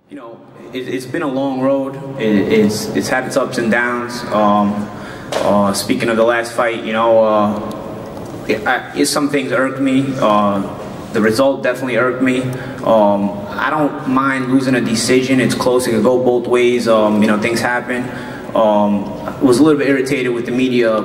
You know, it's been a long road. It's had its ups and downs. Speaking of the last fight, you know, some things irked me. The result definitely irked me. I don't mind losing a decision. It's close. It could go both ways. You know, things happen. I was a little bit irritated with the media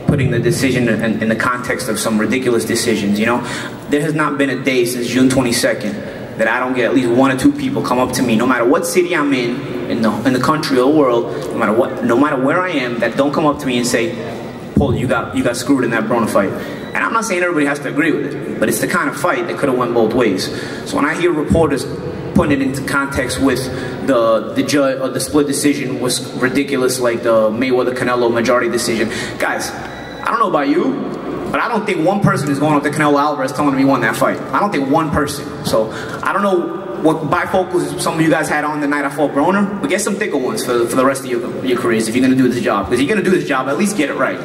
putting the decision in the context of some ridiculous decisions. You know, there has not been a day since June 22nd that I don't get at least one or two people come up to me, no matter what city I'm in the country or the world, no matter where I am, that don't come up to me and say, "Paulie, you got screwed in that Broner fight." And I'm not saying everybody has to agree with it, but it's the kind of fight that could have went both ways. So when I hear reporters putting it into context with the judge or the split decision was ridiculous, like the Mayweather-Canelo majority decision, guys, I don't know about you, but I don't think one person is going up to Canelo Alvarez telling him he won that fight. I don't think one person. So I don't know what bifocals some of you guys had on the night I fought Broner, but get some thicker ones for the rest of your careers if you're going to do this job. Because if you're going to do this job, at least get it right.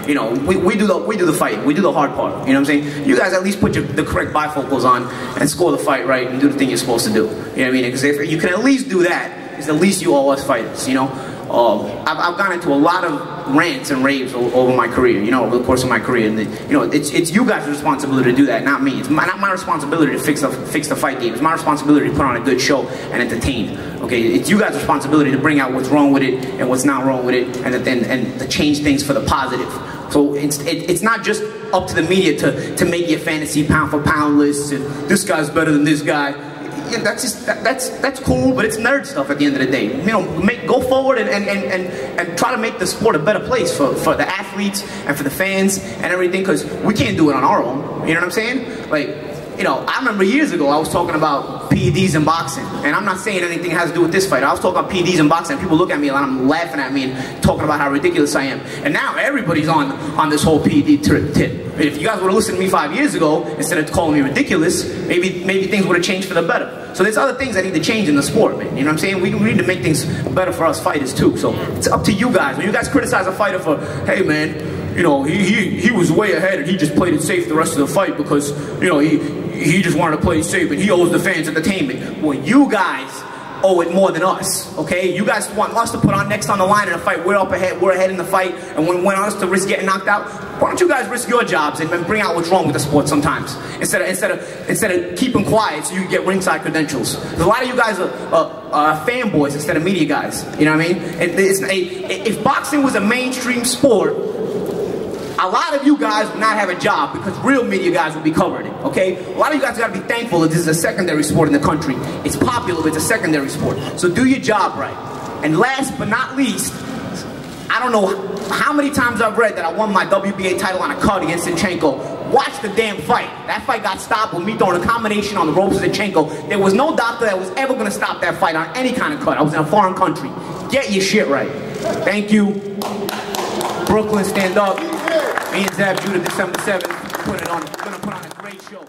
You know, we do the fight. We do the hard part. You know what I'm saying? You guys at least put the correct bifocals on and score the fight right and do the thing you're supposed to do. You know what I mean? Because if you can at least do that, it's the least you owe us fighters, you know? I've gone into a lot of rants and raves over my career, you know, over the course of my career, and you know, it's you guys' responsibility to do that, not me. It's not my responsibility to fix the fight game. It's my responsibility to put on a good show and entertain. Okay, it's you guys' responsibility to bring out what's wrong with it and what's not wrong with it, and to change things for the positive. So it's not just up to the media to make your fantasy pound for pound lists and this guy's better than this guy. Yeah, that's cool, but it's nerd stuff at the end of the day. You know, go forward and try to make the sport a better place for the athletes and for the fans and everything, because we can't do it on our own. You know what I'm saying? Like, you know, I remember years ago I was talking about PEDs in boxing, and I'm not saying anything has to do with this fight. I was talking about PEDs in boxing, and people look at me and I'm laughing at me and talking about how ridiculous I am. And now everybody's on this whole PED tip. If you guys would have listened to me 5 years ago, instead of calling me ridiculous, maybe things would have changed for the better. So there's other things that need to change in the sport, man. You know what I'm saying? We need to make things better for us fighters too. So it's up to you guys. When you guys criticize a fighter for, hey man, you know, he was way ahead and he just played it safe the rest of the fight because, you know, he just wanted to play it safe and he owes the fans entertainment. Well, you guys owe it more than us, okay? You guys want us to put our necks on the line in a fight. We're ahead in the fight, and want us to risk getting knocked out. Why don't you guys risk your jobs and bring out what's wrong with the sport sometimes, instead of keeping quiet so you can get ringside credentials? A lot of you guys are fanboys instead of media guys. You know what I mean? If boxing was a mainstream sport, a lot of you guys would not have a job because real media guys would be covering it, okay? A lot of you guys gotta be thankful that this is a secondary sport in the country. It's popular, but it's a secondary sport. So do your job right. And last but not least, I don't know how many times I've read that I won my WBA title on a cut against Zinchenko. Watch the damn fight. That fight got stopped with me throwing a combination on the ropes of Zinchenko. There was no doctor that was ever gonna stop that fight on any kind of cut. I was in a foreign country. Get your shit right. Thank you. Brooklyn, stand up. Me and Zab Judah, December 7th, gonna put on a great show.